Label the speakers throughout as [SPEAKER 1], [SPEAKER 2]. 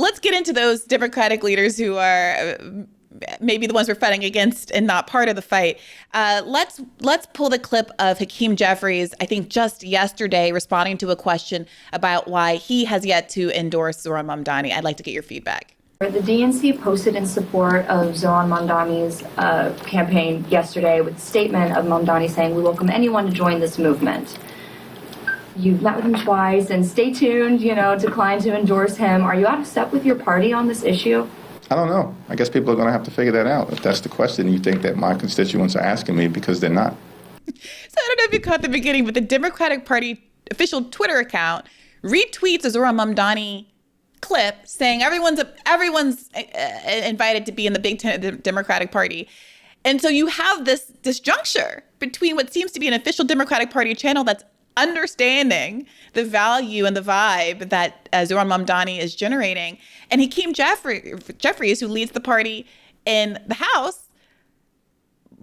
[SPEAKER 1] let's get into those Democratic leaders who are maybe the ones we're fighting against and not part of the fight. Let's pull the clip of Hakeem Jeffries, I think just yesterday, responding to a question about why he has yet to endorse Zohran Mamdani. I'd like to get your feedback.
[SPEAKER 2] The DNC posted in support of Zohran Mamdani's campaign yesterday with a statement of Mamdani saying, "We welcome anyone to join this movement." You've met with him twice, and stay tuned, declined to endorse him. Are you out of step with your party on this issue?
[SPEAKER 3] I don't know. I guess people are going to have to figure that out. If that's the question you think that my constituents are asking me, because they're not.
[SPEAKER 1] So I don't know if you caught the beginning, but the Democratic Party official Twitter account retweets a Zohran Mamdani clip saying everyone's invited to be in the big tent of the Democratic Party. And so you have this disjuncture between what seems to be an official Democratic Party channel that's understanding the value and the vibe that Zohran Mamdani is generating, and Hakeem Jeffries, who leads the party in the House,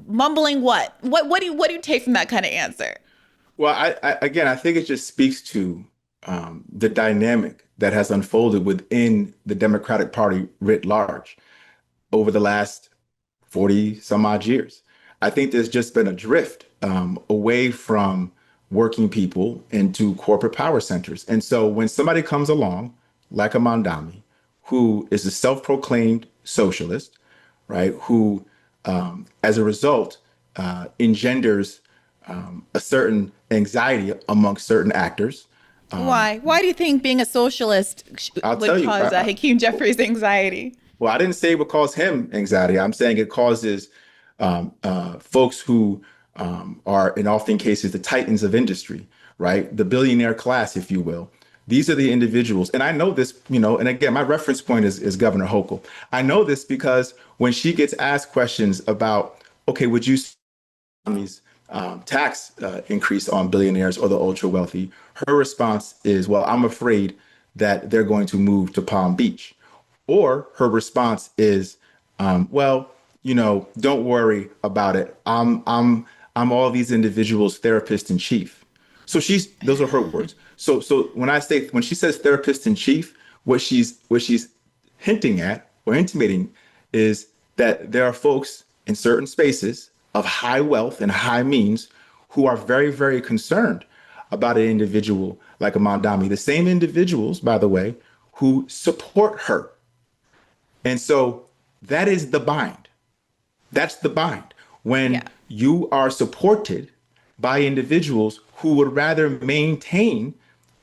[SPEAKER 1] mumbling what? What do you take from that kind of answer?
[SPEAKER 4] Well, I think it just speaks to the dynamic that has unfolded within the Democratic Party writ large over the last 40 some odd years. I think there's just been a drift away from working people into corporate power centers. And so when somebody comes along, like a Mamdani, who is a self-proclaimed socialist, right, who, as a result, engenders a certain anxiety amongst certain actors.
[SPEAKER 1] Why? Why do you think being a socialist would cause Hakeem Jeffries anxiety?
[SPEAKER 4] Well, I didn't say it would cause him anxiety. I'm saying it causes folks who are, in often cases, the titans of industry, right? The billionaire class, if you will. These are the individuals. And I know this, and again, my reference point is Governor Hochul. I know this because when she gets asked questions about, okay, would you tax increase on billionaires or the ultra wealthy, her response is, well, I'm afraid that they're going to move to Palm Beach. Or her response is, well, don't worry about it. I'm all these individuals' therapist in chief. So those are her words. So when she says therapist in chief, what she's hinting at or intimating is that there are folks in certain spaces of high wealth and high means who are very, very concerned about an individual like a Mamdani. The same individuals, by the way, who support her. And so that is the bind. That's the bind. When you are supported by individuals who would rather maintain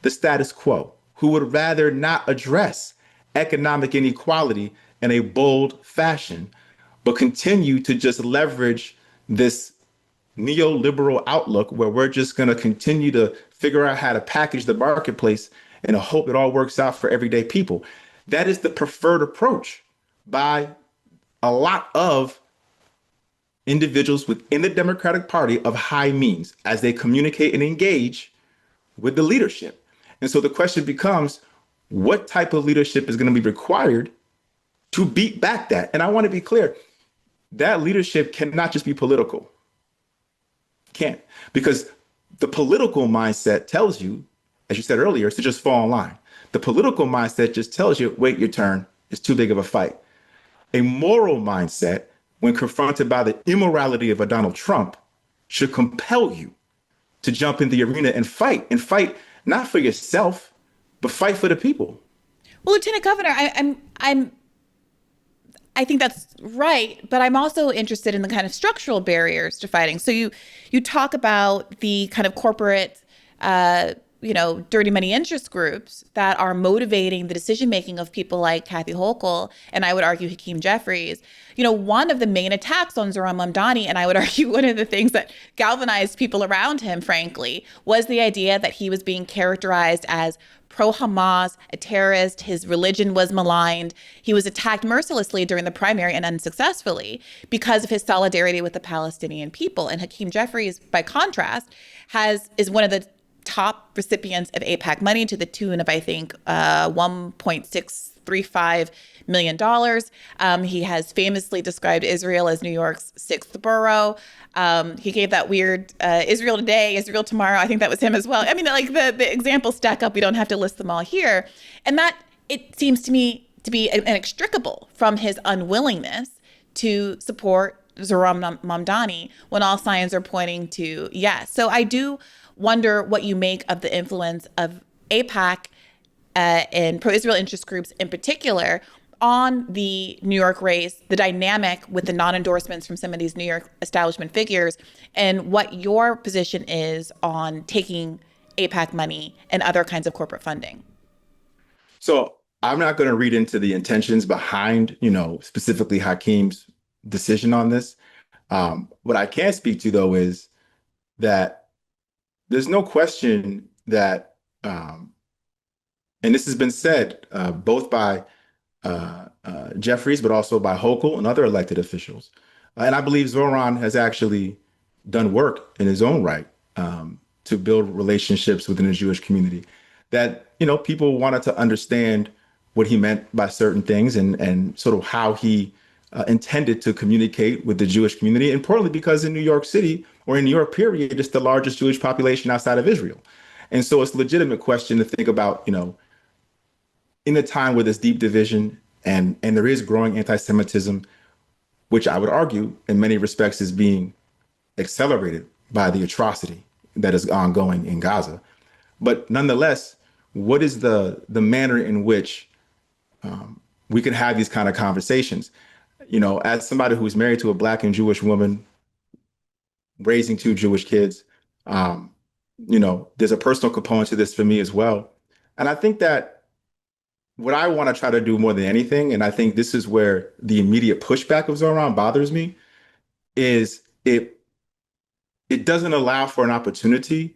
[SPEAKER 4] the status quo, who would rather not address economic inequality in a bold fashion, but continue to just leverage this neoliberal outlook where we're just going to continue to figure out how to package the marketplace in a hope it all works out for everyday people. That is the preferred approach by a lot of individuals within the Democratic Party of high means as they communicate and engage with the leadership. And so the question becomes, what type of leadership is going to be required to beat back that? And I want to be clear, that leadership cannot just be political. Can't. Because the political mindset tells you, as you said earlier, is to just fall in line. The political mindset just tells you, wait your turn, it's too big of a fight. A moral mindset, when confronted by the immorality of a Donald Trump, should compel you to jump in the arena and fight not for yourself, but fight for the people.
[SPEAKER 1] Well, Lieutenant Governor, I think that's right, but I'm also interested in the kind of structural barriers to fighting. So you talk about the kind of corporate, dirty money interest groups that are motivating the decision making of people like Kathy Hochul, and I would argue Hakeem Jeffries. One of the main attacks on Zohran Mamdani, and I would argue one of the things that galvanized people around him, frankly, was the idea that he was being characterized as pro-Hamas, a terrorist. His religion was maligned. He was attacked mercilessly during the primary and unsuccessfully because of his solidarity with the Palestinian people. And Hakeem Jeffries, by contrast, is one of the top recipients of AIPAC money to the tune of, I think, $1.635 million. He has famously described Israel as New York's sixth borough. He gave that weird Israel today, Israel tomorrow. I think that was him as well. I mean, like the examples stack up. We don't have to list them all here. And that, it seems to me, to be inextricable from his unwillingness to support Zohran Mamdani when all signs are pointing to yes. So I do wonder what you make of the influence of AIPAC and pro-Israel interest groups in particular on the New York race, the dynamic with the non-endorsements from some of these New York establishment figures, and what your position is on taking AIPAC money and other kinds of corporate funding.
[SPEAKER 4] So I'm not going to read into the intentions behind, specifically Hakeem's decision on this. What I can speak to, though, is that there's no question that, and this has been said both by Jeffries, but also by Hochul and other elected officials. And I believe Zohran has actually done work in his own right to build relationships within the Jewish community that, people wanted to understand what he meant by certain things and sort of how he intended to communicate with the Jewish community, importantly because in New York City, or in New York period, it's the largest Jewish population outside of Israel. And so it's a legitimate question to think about, in a time where there's deep division and there is growing anti-Semitism, which I would argue in many respects is being accelerated by the atrocity that is ongoing in Gaza. But nonetheless, what is the manner in which we can have these kind of conversations? As somebody who's married to a Black and Jewish woman, raising two Jewish kids, there's a personal component to this for me as well. And I think that what I want to try to do more than anything, and I think this is where the immediate pushback of Zohran bothers me, is it doesn't allow for an opportunity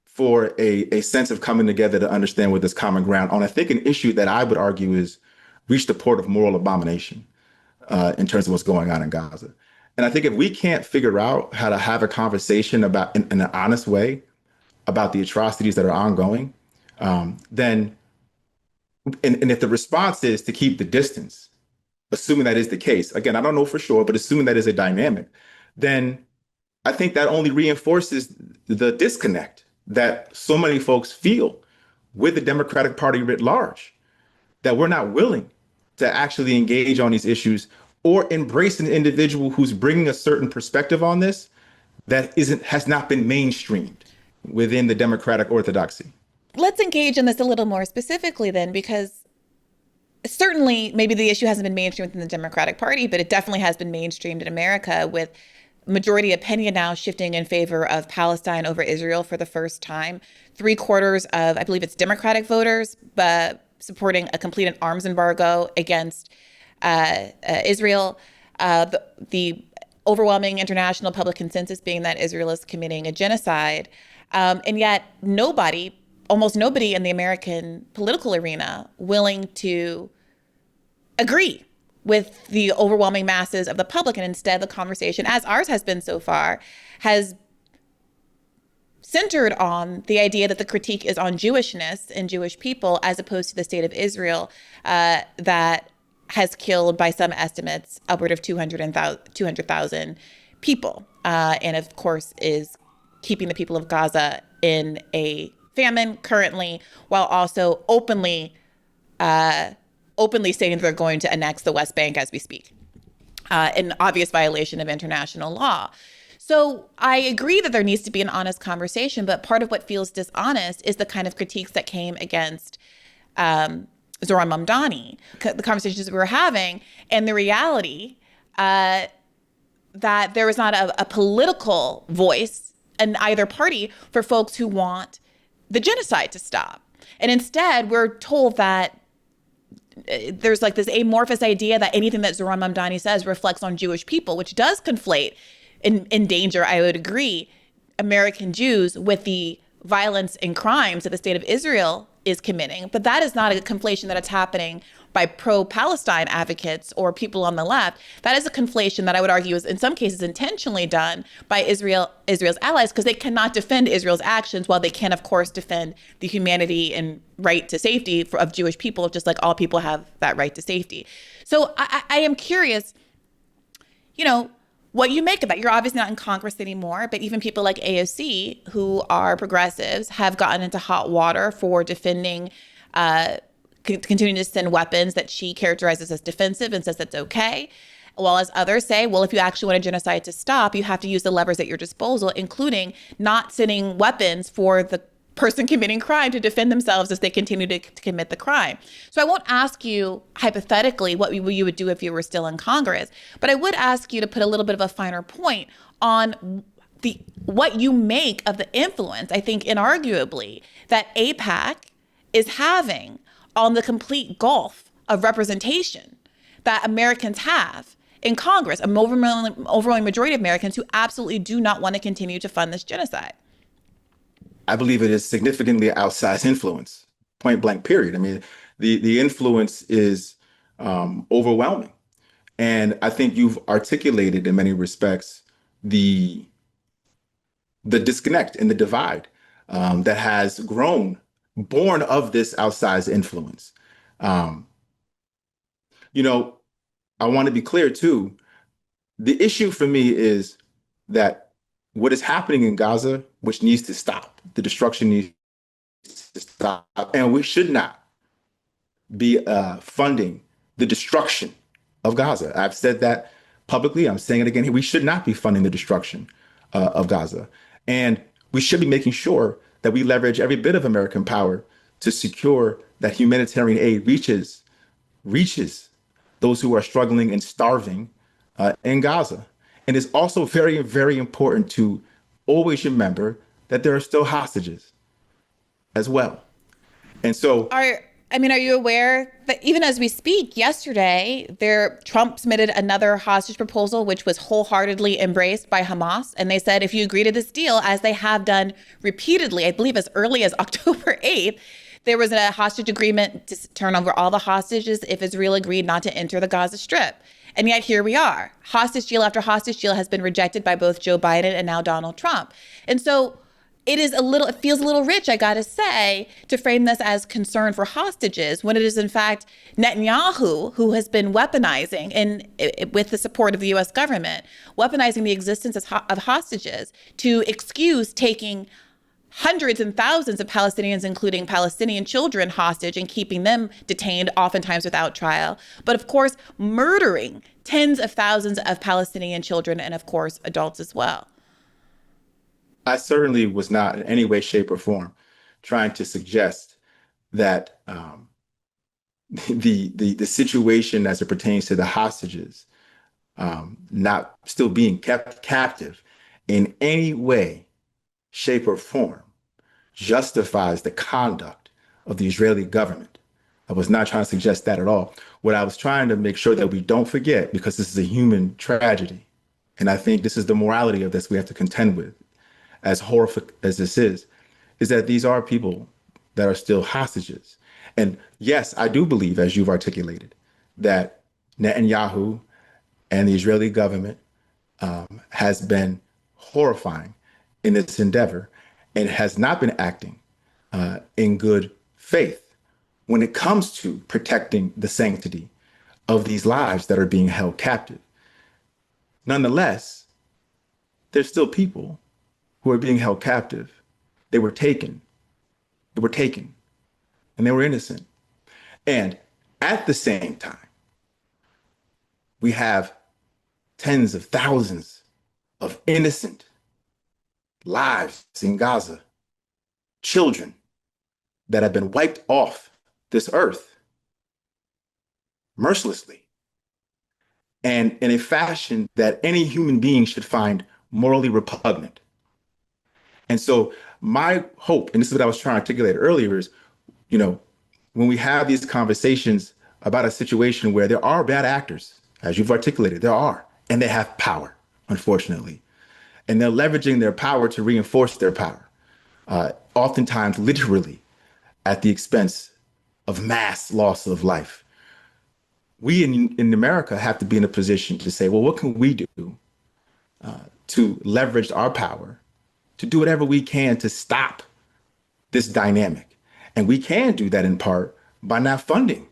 [SPEAKER 4] for a sense of coming together to understand what this common ground on, I think, an issue that I would argue is reached the port of moral abomination in terms of what's going on in Gaza. And I think if we can't figure out how to have a conversation about in an honest way about the atrocities that are ongoing, then and if the response is to keep the distance, assuming that is the case, again, I don't know for sure, but assuming that is a dynamic, then I think that only reinforces the disconnect that so many folks feel with the Democratic Party writ large, that we're not willing to actually engage on these issues or embrace an individual who's bringing a certain perspective on this that has not been mainstreamed within the Democratic orthodoxy.
[SPEAKER 1] Let's engage in this a little more specifically then, because certainly maybe the issue hasn't been mainstreamed within the Democratic Party, but it definitely has been mainstreamed in America, with majority opinion now shifting in favor of Palestine over Israel for the first time. 3/4 of, I believe it's Democratic voters, supporting a complete arms embargo against Israel. The overwhelming international public consensus being that Israel is committing a genocide. And yet almost nobody in the American political arena willing to agree with the overwhelming masses of the public. And instead, the conversation, as ours has been so far, has centered on the idea that the critique is on Jewishness and Jewish people, as opposed to the state of Israel that has killed, by some estimates, upward of 200,000 people. And of course, is keeping the people of Gaza in a famine currently, while also openly saying that they're going to annex the West Bank as we speak, an obvious violation of international law. So I agree that there needs to be an honest conversation, but part of what feels dishonest is the kind of critiques that came against Zohran Mamdani, the conversations we were having, and the reality that there is not a political voice in either party for folks who want the genocide to stop. And instead, we're told that there's like this amorphous idea that anything that Zohran Mamdani says reflects on Jewish people, which does conflate, in danger, I would agree, American Jews with the violence and crimes that the state of Israel is committing. But that is not a conflation that it's happening by pro-Palestine advocates or people on the left. That is a conflation that I would argue is in some cases intentionally done by Israel's allies, because they cannot defend Israel's actions while they can, of course, defend the humanity and right to safety of Jewish people, just like all people have that right to safety. So I am curious, what you make of that. You're obviously not in Congress anymore, but even people like AOC, who are progressives, have gotten into hot water for defending continuing to send weapons that she characterizes as defensive and says that's okay. While as others say, well, if you actually want a genocide to stop, you have to use the levers at your disposal, including not sending weapons for the person committing crime to defend themselves as they continue to commit the crime. So I won't ask you hypothetically what you would do if you were still in Congress, but I would ask you to put a little bit of a finer point on what you make of the influence, I think inarguably, that AIPAC is having on the complete gulf of representation that Americans have in Congress, an overwhelming majority of Americans who absolutely do not want to continue to fund this genocide.
[SPEAKER 4] I believe it is significantly outsized influence, point blank, period. I mean, the influence is overwhelming. And I think you've articulated in many respects the disconnect and the divide that has grown, born of this outsized influence. I want to be clear too. The issue for me is that what is happening in Gaza, which needs to stop, the destruction needs to stop, and we should not be funding the destruction of Gaza. I've said that publicly. I'm saying it again here. We should not be funding the destruction of Gaza. And we should be making sure that we leverage every bit of American power to secure that humanitarian aid reaches those who are struggling and starving in Gaza. And it's also very, very important to always remember that there are still hostages as well. And so
[SPEAKER 1] are you aware that even as we speak, yesterday, Trump submitted another hostage proposal, which was wholeheartedly embraced by Hamas. And they said, if you agree to this deal, as they have done repeatedly, I believe as early as October 8th, there was a hostage agreement to turn over all the hostages if Israel agreed not to enter the Gaza Strip. And yet here we are. Hostage deal after hostage deal has been rejected by both Joe Biden and now Donald Trump. And so it feels a little rich, I gotta say, to frame this as concern for hostages when it is in fact Netanyahu who has been weaponizing, with the support of the US government, weaponizing the existence of hostages to excuse taking hundreds and thousands of Palestinians, including Palestinian children, hostage and keeping them detained, oftentimes without trial. But of course, murdering tens of thousands of Palestinian children and of course, adults as well.
[SPEAKER 4] I certainly was not in any way, shape, or form trying to suggest that the situation as it pertains to the hostages not still being kept captive in any way, shape, or form justifies the conduct of the Israeli government. I was not trying to suggest that at all. What I was trying to make sure that we don't forget, because this is a human tragedy, and I think this is the morality of this we have to contend with, as horrific as this is that these are people that are still hostages. And yes, I do believe, as you've articulated, that Netanyahu and the Israeli government has been horrifying in this endeavor and has not been acting in good faith when it comes to protecting the sanctity of these lives that are being held captive. Nonetheless, there's still people who are being held captive. They were taken, and they were innocent. And at the same time, we have tens of thousands of innocent lives in Gaza, children that have been wiped off this earth mercilessly and in a fashion that any human being should find morally repugnant. And so my hope, and this is what I was trying to articulate earlier, is, when we have these conversations about a situation where there are bad actors, as you've articulated, there are, and they have power, unfortunately. And they're leveraging their power to reinforce their power, oftentimes literally at the expense of mass loss of life. We in America have to be in a position to say, well, what can we do to leverage our power to do whatever we can to stop this dynamic? And we can do that in part by not funding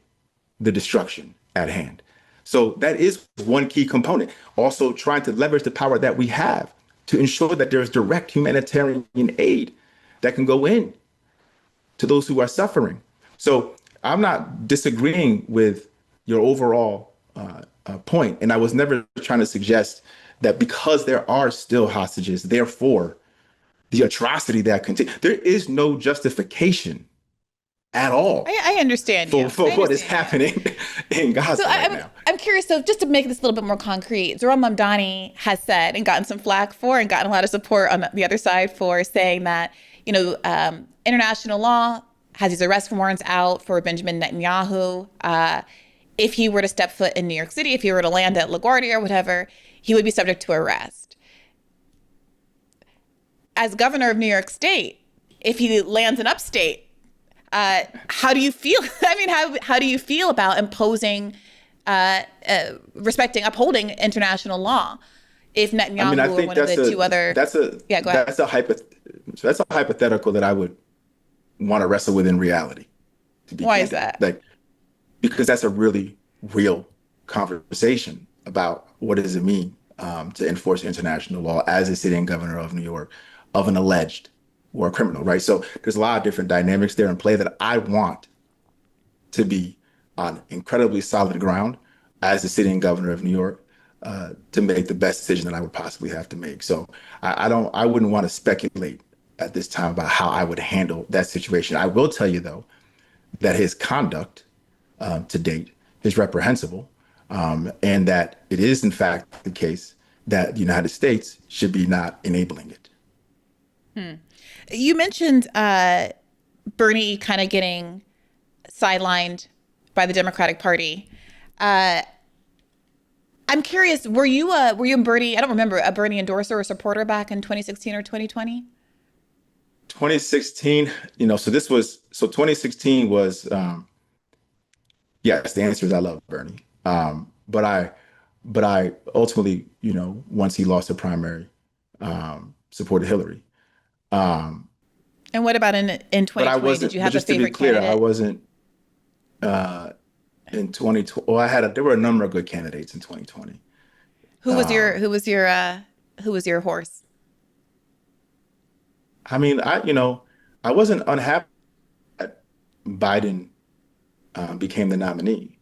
[SPEAKER 4] the destruction at hand. So that is one key component. Also trying to leverage the power that we have to ensure that there's direct humanitarian aid that can go in to those who are suffering. So I'm not disagreeing with your overall point, and I was never trying to suggest that because there are still hostages, therefore the atrocity that continues. There is no justification at all
[SPEAKER 1] I understand you.
[SPEAKER 4] for
[SPEAKER 1] I
[SPEAKER 4] what is
[SPEAKER 1] understand you.
[SPEAKER 4] happening in
[SPEAKER 1] So
[SPEAKER 4] Gaza right
[SPEAKER 1] I'm
[SPEAKER 4] now.
[SPEAKER 1] I'm curious. So just to make this a little bit more concrete, Zohran Mamdani has said and gotten some flack for, and gotten a lot of support on the other side for saying that international law has these arrest warrants out for Benjamin Netanyahu. If he were to step foot in New York City, if he were to land at LaGuardia or whatever, he would be subject to arrest. As governor of New York State, if he lands in upstate, how do you feel? I mean, how do you feel about imposing, upholding international law? If Netanyahu
[SPEAKER 4] I mean, I
[SPEAKER 1] or
[SPEAKER 4] think
[SPEAKER 1] one of the two other, yeah, go ahead.
[SPEAKER 4] that's a hypothetical that I would want to wrestle with in reality. To be
[SPEAKER 1] Why is
[SPEAKER 4] candid,
[SPEAKER 1] that?
[SPEAKER 4] like because that's a really real conversation about what does it mean to enforce international law as a sitting governor of New York of an alleged war criminal, right? So there's a lot of different dynamics there in play that I want to be on incredibly solid ground as the sitting governor of New York to make the best decision that I would possibly have to make. So I wouldn't want to speculate at this time about how I would handle that situation. I will tell you though that his conduct to date is reprehensible, and that it is in fact the case that the United States should be not enabling it.
[SPEAKER 1] You mentioned Bernie kind of getting sidelined by the Democratic Party. I'm curious, were you and Bernie, I don't remember, a Bernie endorser or supporter back in 2016 or 2020?
[SPEAKER 4] 2016, so 2016 was, yes, the answer is I love Bernie. But I ultimately, once he lost the primary, supported Hillary. Um,
[SPEAKER 1] And what about in
[SPEAKER 4] but I
[SPEAKER 1] 2020? Did you
[SPEAKER 4] wasn't, but
[SPEAKER 1] have a
[SPEAKER 4] just to be
[SPEAKER 1] favorite
[SPEAKER 4] clear, I
[SPEAKER 1] candidate?
[SPEAKER 4] wasn't, uh, in 2020. Well, there were a number of good candidates in 2020.
[SPEAKER 1] Who was your who was your horse?
[SPEAKER 4] I mean, I wasn't unhappy that Biden became the nominee.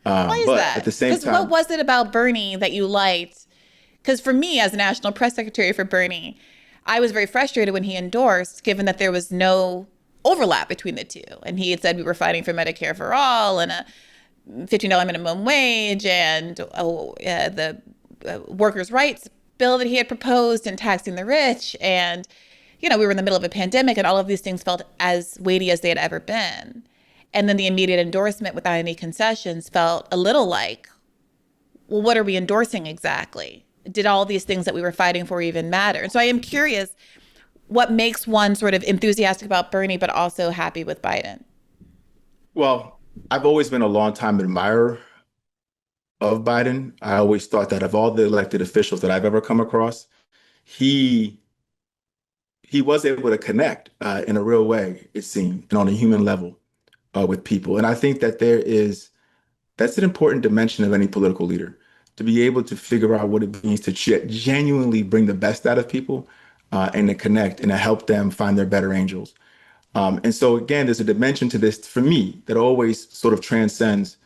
[SPEAKER 1] Why is
[SPEAKER 4] But at
[SPEAKER 1] that?
[SPEAKER 4] the same
[SPEAKER 1] Because what
[SPEAKER 4] time,
[SPEAKER 1] was it about Bernie that you liked? Because for me, as a national press secretary for Bernie, I was very frustrated when he endorsed, given that there was no overlap between the two. And he had said we were fighting for Medicare for all and a $15 minimum wage and the workers' rights bill that he had proposed and taxing the rich. And, we were in the middle of a pandemic and all of these things felt as weighty as they had ever been. And then the immediate endorsement without any concessions felt a little like, well, what are we endorsing exactly? Did all these things that we were fighting for even matter? And so I am curious what makes one sort of enthusiastic about Bernie, but also happy with Biden?
[SPEAKER 4] well, I've always been a longtime admirer of Biden. I always thought that of all the elected officials that I've ever come across, he was able to connect in a real way, it seemed, and on a human level with people. And I think that that's an important dimension of any political leader, to be able to figure out what it means to genuinely bring the best out of people and to connect and to help them find their better angels. And so, again, there's a dimension to this for me that always sort of transcends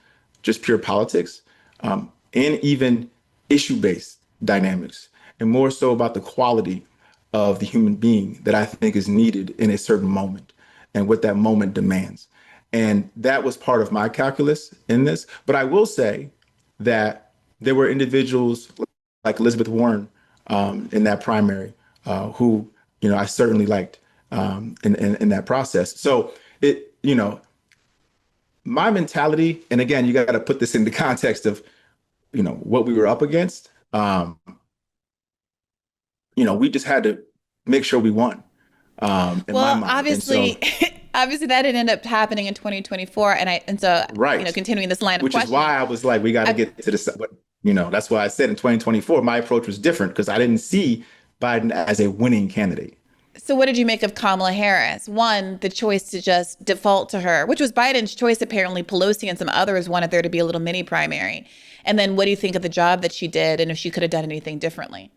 [SPEAKER 4] just pure politics and even issue-based dynamics, and more so about the quality of the human being that I think is needed in a certain moment and what that moment demands. And that was part of my calculus in this. But I will say that there were individuals like Elizabeth Warren in that primary who, I certainly liked in that process. So my mentality, and again, you got to put this in the context of, what we were up against. We just had to make sure we won in my
[SPEAKER 1] Well,
[SPEAKER 4] mind. And so,
[SPEAKER 1] obviously, obviously that didn't end up happening in 2024. And so,
[SPEAKER 4] right.
[SPEAKER 1] continuing this line of
[SPEAKER 4] Which is
[SPEAKER 1] questioning.
[SPEAKER 4] why I was like, we got to get to this. That's why I said in 2024, my approach was different because I didn't see Biden as a winning candidate.
[SPEAKER 1] So what did you make of Kamala Harris? One, the choice to just default to her, which was Biden's choice. Apparently, Pelosi and some others wanted there to be a little mini primary. And then what do you think of the job that she did and if she could have done anything differently?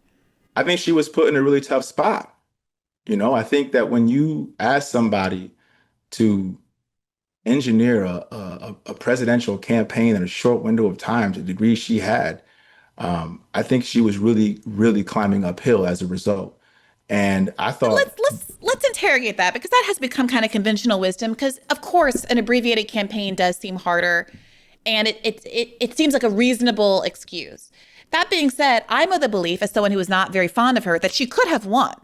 [SPEAKER 4] I think she was put in a really tough spot. I think that when you ask somebody to engineer a presidential campaign in a short window of time to the degree she had, I think she was really, really climbing uphill as a result. And I thought,
[SPEAKER 1] Let's interrogate that, because that has become kind of conventional wisdom. Because of course, an abbreviated campaign does seem harder, and it seems like a reasonable excuse. That being said, I'm of the belief, as someone who was not very fond of her, that she could have won.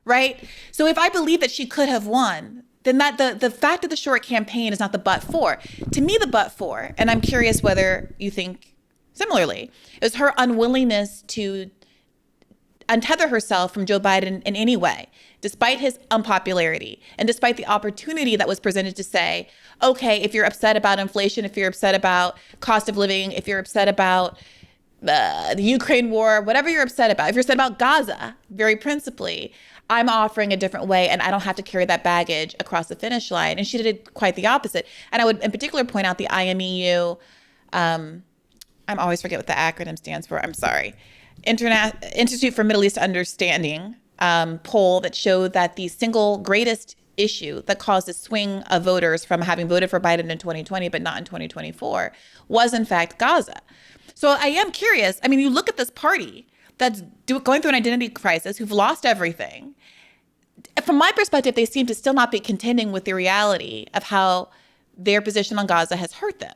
[SPEAKER 1] Right. So if I believe that she could have won, then that the fact of the short campaign is not the but for. To me, the but for, and I'm curious whether you think similarly, is her unwillingness to untether herself from Joe Biden in any way, despite his unpopularity and despite the opportunity that was presented to say, okay, if you're upset about inflation, if you're upset about cost of living, if you're upset about the Ukraine war, whatever you're upset about, if you're upset about Gaza, very principally, I'm offering a different way, and I don't have to carry that baggage across the finish line. And she did quite the opposite. And I would in particular point out the IMEU, I'm always forget what the acronym stands for. I'm sorry. Institute for Middle East Understanding poll that showed that the single greatest issue that caused a swing of voters from having voted for Biden in 2020 but not in 2024 was in fact Gaza. So I am curious. I mean, you look at this party that's going through an identity crisis, who've lost everything. From my perspective, they seem to still not be contending with the reality of how their position on Gaza has hurt them.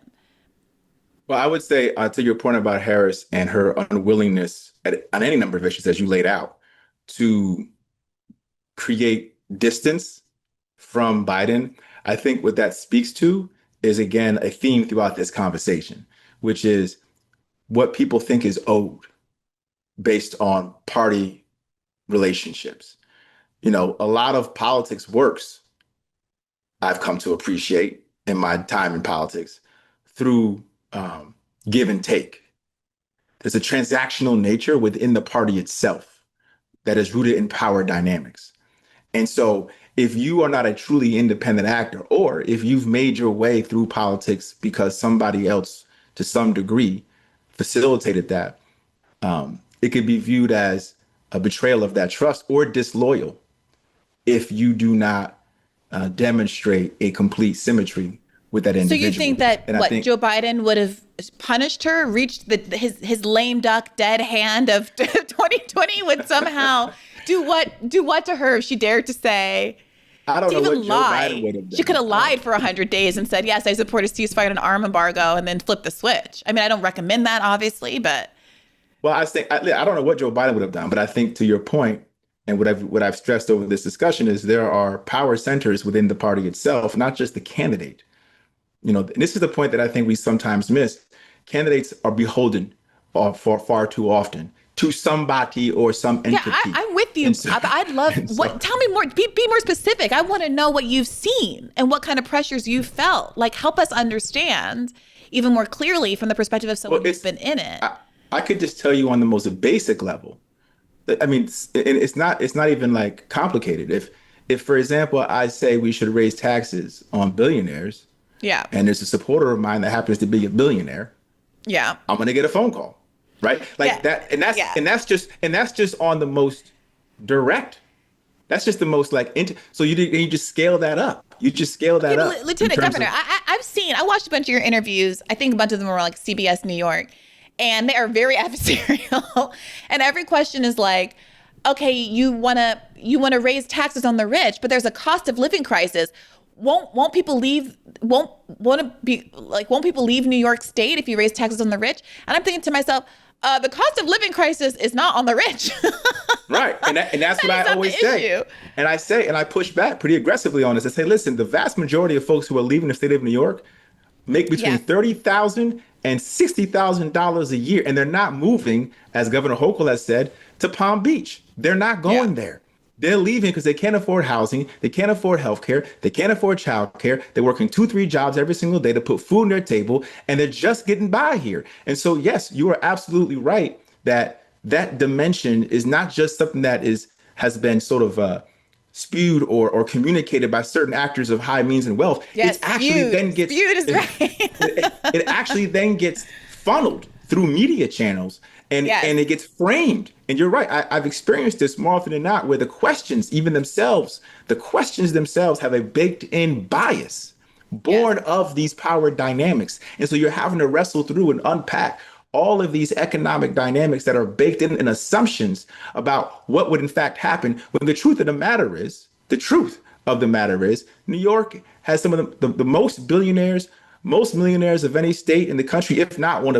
[SPEAKER 4] well, I would say to your point about Harris and her unwillingness on any number of issues, as you laid out, to create distance from Biden, I think what that speaks to is, again, a theme throughout this conversation, which is what people think is owed based on party relationships. You know, a lot of politics works, I've come to appreciate in my time in politics, through give and take. There's a transactional nature within the party itself that is rooted in power dynamics. And so if you are not a truly independent actor, or if you've made your way through politics because somebody else, to some degree, facilitated that, it could be viewed as a betrayal of that trust or disloyal if you do not demonstrate a complete symmetry with that individual.
[SPEAKER 1] So you think that
[SPEAKER 4] And
[SPEAKER 1] Joe Biden would have punished her, reached his lame duck dead hand of 2020, would somehow do what to her if she dared to say?
[SPEAKER 4] I don't
[SPEAKER 1] to
[SPEAKER 4] know
[SPEAKER 1] even
[SPEAKER 4] what
[SPEAKER 1] lie.
[SPEAKER 4] Joe Biden would have done.
[SPEAKER 1] She could have lied for 100 days and said, yes, I support a ceasefire and an arm embargo, and then flip the switch. I mean, I don't recommend that, obviously, but.
[SPEAKER 4] Well, I don't know what Joe Biden would have done, but I think to your point, and what I've stressed over this discussion is there are power centers within the party itself, not just the candidate. You know, and this is the point that I think we sometimes miss. Candidates are beholden for far too often to somebody or some entity.
[SPEAKER 1] Yeah, I'm with you.
[SPEAKER 4] So,
[SPEAKER 1] I'd love tell me more. Be more specific. I want to know what you've seen and what kind of pressures you felt. Like, help us understand even more clearly from the perspective of someone who's been in it.
[SPEAKER 4] I could just tell you on the most basic level. I mean, it's not even like complicated. If for example, I say we should raise taxes on billionaires,
[SPEAKER 1] yeah,
[SPEAKER 4] and there's a supporter of mine that happens to be a billionaire,
[SPEAKER 1] yeah,
[SPEAKER 4] I'm gonna get a phone call, right? Like that, and that's just on the most direct. That's just the most so you just scale that up. You just scale that up.
[SPEAKER 1] Lieutenant Governor, I watched a bunch of your interviews. I think a bunch of them were like CBS New York. And they are very adversarial. And every question is like, okay, you wanna raise taxes on the rich, but there's a cost of living crisis. Won't people leave? Won't people leave New York State if you raise taxes on the rich? And I'm thinking to myself, the cost of living crisis is not on the rich.
[SPEAKER 4] Right, and that's what I always say. And I push back pretty aggressively on this. I say, listen, the vast majority of folks who are leaving the state of New York make between $30,000 and $60,000 a year, and they're not moving, as Governor Hochul has said, to Palm Beach. They're not going there. They're leaving because they can't afford housing, they can't afford healthcare, they can't afford childcare. They're working 2-3 jobs every single day to put food on their table, and they're just getting by here. And so, yes, you are absolutely right that dimension is not just something that has been sort of spewed or communicated by certain actors of high means and wealth.
[SPEAKER 1] Yes,
[SPEAKER 4] it actually then gets
[SPEAKER 1] spewed is right.
[SPEAKER 4] it actually then gets funneled through media channels and it gets framed. And you're right. I've experienced this more often than not, where the questions themselves have a baked in bias born of these power dynamics. And so you're having to wrestle through and unpack all of these economic dynamics that are baked in and assumptions about what would in fact happen, when the truth of the matter is, New York has some of the most billionaires, most millionaires of any state in the country, if not one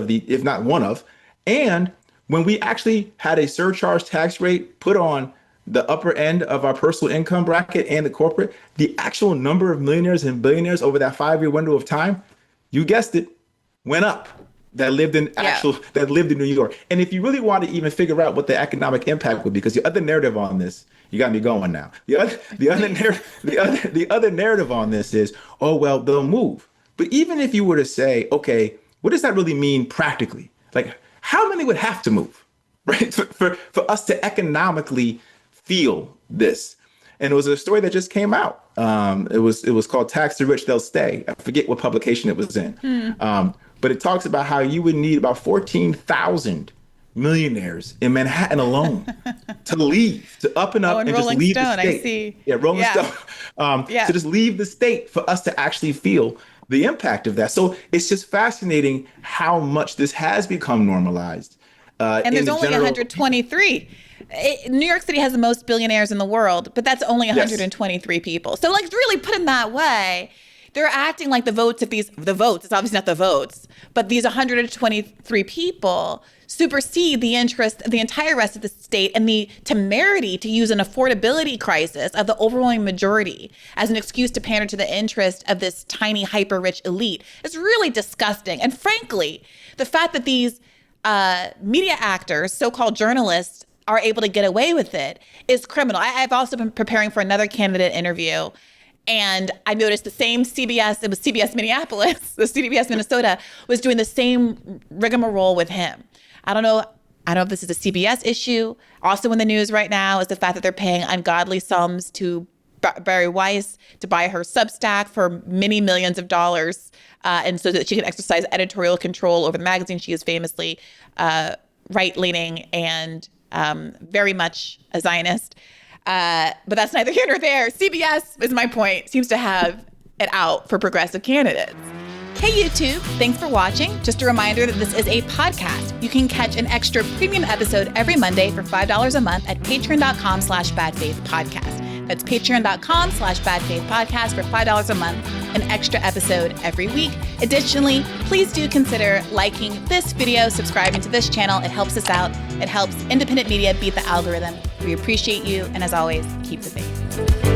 [SPEAKER 4] of. And when we actually had a surcharge tax rate put on the upper end of our personal income bracket and the corporate, the actual number of millionaires and billionaires over that 5-year window of time, you guessed it, went up. That lived in New York. And if you really want to even figure out what the economic impact would be, because the other narrative on this, you got me going now. The other narrative on this is, oh well, they'll move. But even if you were to say, okay, what does that really mean practically? Like, how many would have to move, right, for us to economically feel this? And it was a story that just came out. It was called "Tax the Rich, They'll Stay." I forget what publication it was in. But it talks about how you would need about 14,000 millionaires in Manhattan alone to leave, to up and up and just leave the state.
[SPEAKER 1] I see.
[SPEAKER 4] Yeah, Rolling Stone. To just leave the state for us to actually feel the impact of that. So it's just fascinating how much this has become normalized.
[SPEAKER 1] And there's only 123. New York City has the most billionaires in the world, but that's only 123 people. So like, really put in that way, they're acting like the votes, it's obviously not the votes, but these 123 people supersede the interest of the entire rest of the state and the temerity to use an affordability crisis of the overwhelming majority as an excuse to pander to the interest of this tiny, hyper-rich elite. It's really disgusting. And frankly, the fact that these media actors, so-called journalists, are able to get away with it is criminal. I've also been preparing for another candidate interview, and I noticed the same CBS, it was CBS Minneapolis, the CBS Minnesota was doing the same rigmarole with him. I don't know if this is a CBS issue. Also in the news right now is the fact that they're paying ungodly sums to Bari Weiss to buy her Substack for many millions of dollars, and so that she can exercise editorial control over the magazine. She is famously right-leaning and very much a Zionist. But that's neither here nor there. CBS, is my point, seems to have it out for progressive candidates. Hey YouTube, thanks for watching. Just a reminder that this is a podcast. You can catch an extra premium episode every Monday for $5 a month at patreon.com/badfaithpodcast. That's patreon.com/badfaithpodcast for $5 a month, an extra episode every week. Additionally, please do consider liking this video, subscribing to this channel. It helps us out. It helps independent media beat the algorithm. We appreciate you. And as always, keep the faith.